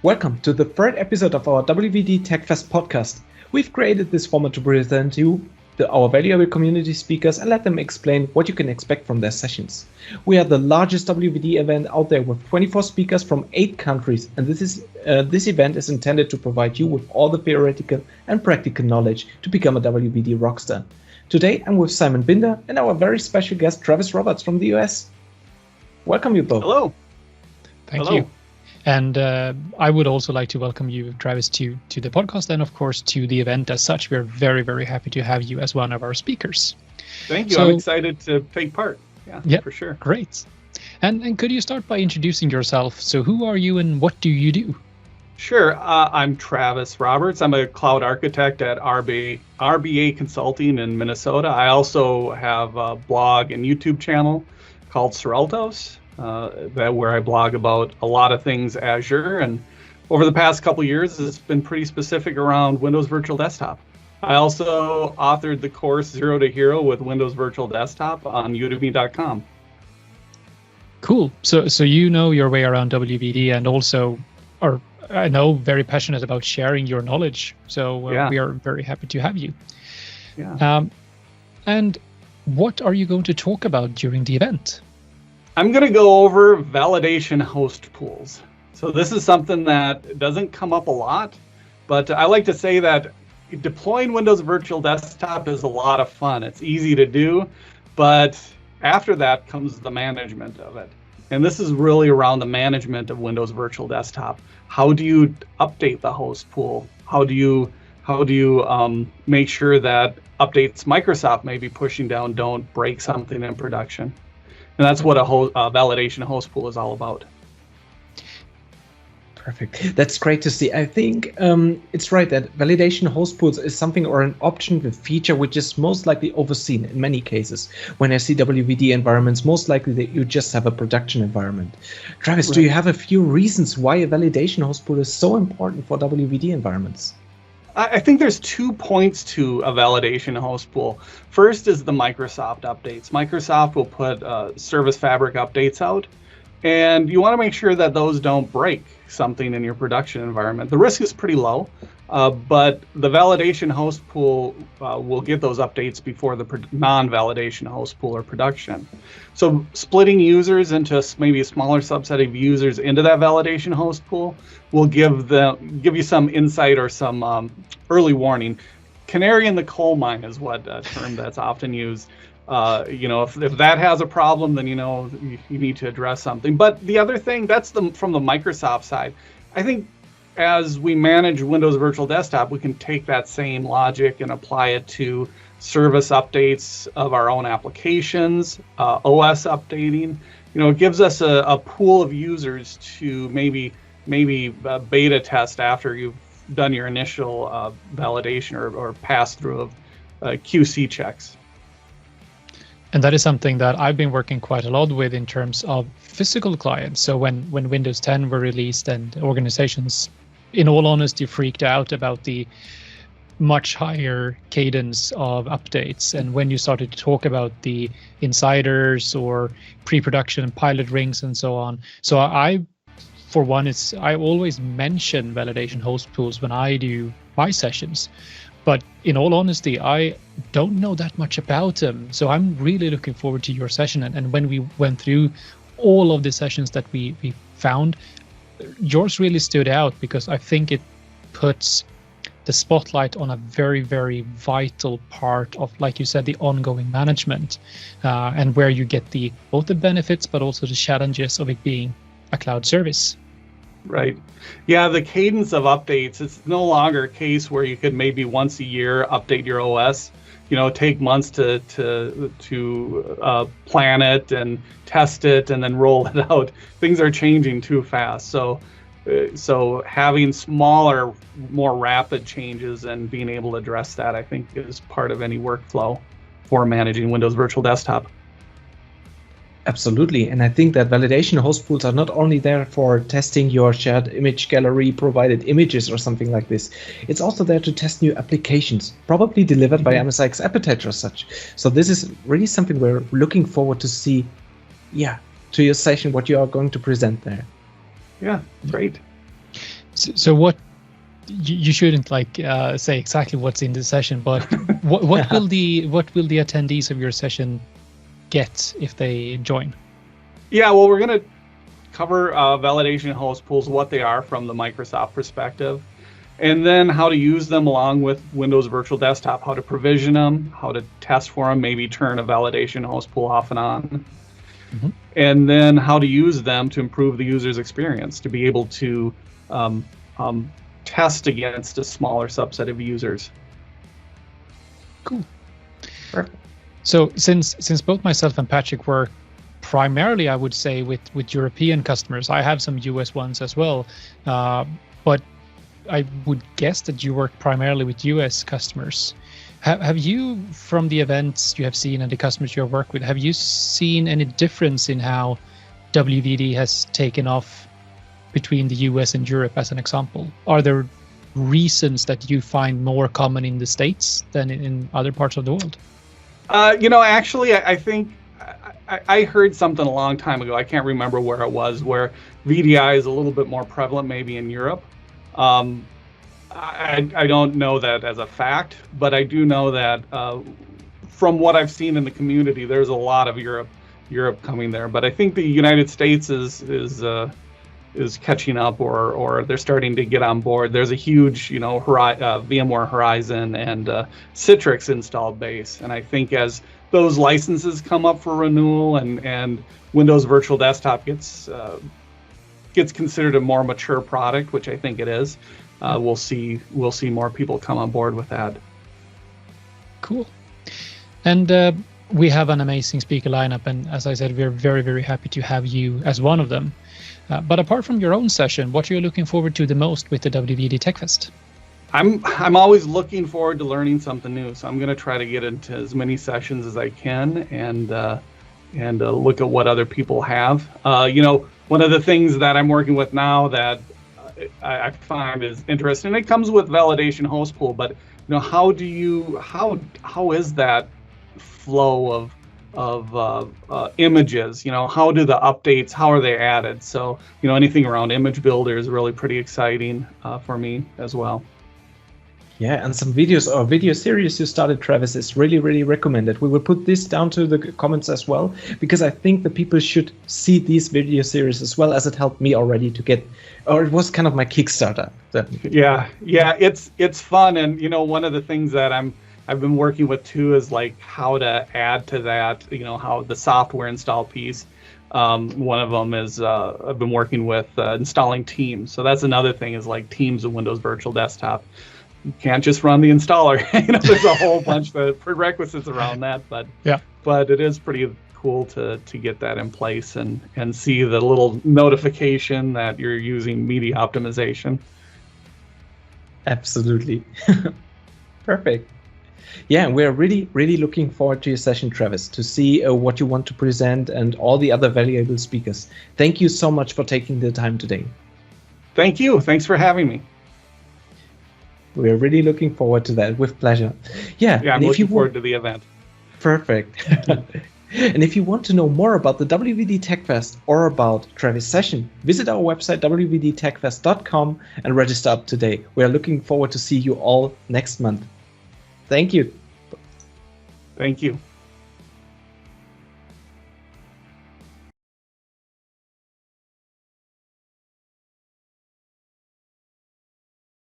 Welcome to the third episode of our WVDTechFest podcast. We've created this format to present you our valuable community speakers and let them explain what you can expect from their sessions. We are the largest WVD event out there with 24 speakers from 8 countries, and this event is intended to provide you with all the theoretical and practical knowledge to become a WVD rockstar. Today I'm with Simon Binder and our very special guest Travis Roberts from the US. Welcome you both. Hello. Thank you. And I would also like to welcome you, Travis, to the podcast and, of course, to the event as such. We're very, very happy to have you as one of our speakers. Thank you. I'm excited to take part. Yeah, for sure. Great. And could you start by introducing yourself? So who are you and what do you do? Sure. I'm Travis Roberts. I'm a cloud architect at RBA Consulting in Minnesota. I also have a blog and YouTube channel called Soreltos. Where I blog about a lot of things Azure, and over the past couple of years it's been pretty specific around Windows Virtual Desktop. I also authored the course Zero to Hero with Windows Virtual Desktop on udemy.com. Cool. So you know your way around WVD and also are, I know, very passionate about sharing your knowledge. So we are very happy to have you. Yeah. And what are you going to talk about during the event? I'm going to go over validation host pools. So this is something that doesn't come up a lot, but I like to say that deploying Windows Virtual Desktop is a lot of fun. It's easy to do, but after that comes the management of it. And this is really around the management of Windows Virtual Desktop. How do you update the host pool? How do you make sure that updates Microsoft may be pushing down don't break something in production? And that's what a validation host pool is all about. Perfect. That's great to see. I think it's right that validation host pools is something or an option with feature which is most likely overseen in many cases. When I see WVD environments, most likely that you just have a production environment. Travis, do you have a few reasons why a validation host pool is so important for WVD environments? I think there's 2 points to a validation host pool. First is the Microsoft updates. Microsoft will put Service Fabric updates out, and you want to make sure that those don't break something in your production environment. The risk is pretty low, but the validation host pool will get those updates before the non-validation host pool or production. So splitting users into maybe a smaller subset of users into that validation host pool will give you some insight or some early warning. Canary in the coal mine is what a term that's often used. If that has a problem, then you need to address something. But the other thing, that's from the Microsoft side. I think as we manage Windows Virtual Desktop, we can take that same logic and apply it to service updates of our own applications, OS updating. It gives us a pool of users to maybe beta test after you've done your initial validation or pass through of QC checks. And that is something that I've been working quite a lot with in terms of physical clients. So when Windows 10 were released and organizations, in all honesty, freaked out about the much higher cadence of updates. And when you started to talk about the insiders or pre-production pilot rings and so on. So I always mention validation host pools when I do my sessions. But in all honesty, I don't know that much about them. So I'm really looking forward to your session. And when we went through all of the sessions that we found, yours really stood out because I think it puts the spotlight on a very, very vital part of, like you said, the ongoing management and where you get both the benefits, but also the challenges of it being a cloud service. Right. Yeah, the cadence of updates, it's no longer a case where you could maybe once a year update your OS, take months to plan it and test it and then roll it out. Things are changing too fast. So having smaller, more rapid changes and being able to address that, I think, is part of any workflow for managing Windows Virtual Desktop. Absolutely. And I think that validation host pools are not only there for testing your shared image gallery provided images or something like this. It's also there to test new applications, probably delivered by MSIX Appetite or such. So this is really something we're looking forward to see, to your session, what you are going to present there. Yeah, great. So what you shouldn't say exactly what's in the session, but what will the attendees of your session get if they join? Yeah, well, we're going to cover validation host pools, what they are from the Microsoft perspective, and then how to use them along with Windows Virtual Desktop, how to provision them, how to test for them, maybe turn a validation host pool off and on, and then how to use them to improve the user's experience, to be able to test against a smaller subset of users. Cool. Perfect. So since both myself and Patrick work primarily, I would say, with European customers, I have some US ones as well, but I would guess that you work primarily with US customers. Have you, from the events you have seen and the customers you have worked with, have you seen any difference in how WVD has taken off between the US and Europe, as an example? Are there reasons that you find more common in the States than in other parts of the world? Actually, I think I heard something a long time ago. I can't remember where it was, where VDI is a little bit more prevalent maybe in Europe. I don't know that as a fact, but I do know that from what I've seen in the community, there's a lot of Europe coming there. But I think the United States is catching up, or they're starting to get on board. There's a huge, VMware Horizon and Citrix installed base, and I think as those licenses come up for renewal and Windows Virtual Desktop gets considered a more mature product, which I think it is, we'll see more people come on board with that. Cool. And we have an amazing speaker lineup, and as I said, we're very, very happy to have you as one of them. But apart from your own session, what are you looking forward to the most with the WVDTechFest? I'm always looking forward to learning something new, so I'm going to try to get into as many sessions as I can and look at what other people have. One of the things that I'm working with now that I find is interesting, it comes with validation host pool, but how is that flow of images? How do the updates, how are they added? So anything around image builder is really pretty exciting for me as well. Yeah, and some videos or video series you started, Travis, is really, really recommended. We will put this down to the comments as well, because I think the people should see these video series as well, as it helped me already to get, or it was kind of my Kickstarter. Yeah, it's fun. And, one of the things that I've been working with too is like how to add to that, how the software install piece. One of them is I've been working with installing Teams. So that's another thing, is like Teams and Windows Virtual Desktop. You can't just run the installer. There's a whole bunch of prerequisites around that, but it is pretty cool to get that in place and see the little notification that you're using media optimization. Absolutely. Perfect. Yeah, we're really, really looking forward to your session, Travis, to see what you want to present and all the other valuable speakers. Thank you so much for taking the time today. Thank you. Thanks for having me. We're really looking forward to that, with pleasure. Yeah, I'm looking forward to the event. Perfect. And if you want to know more about the WVDTechFest or about Travis' session, visit our website, wvdtechfest.com, and register up today. We are looking forward to see you all next month. Thank you. Thank you.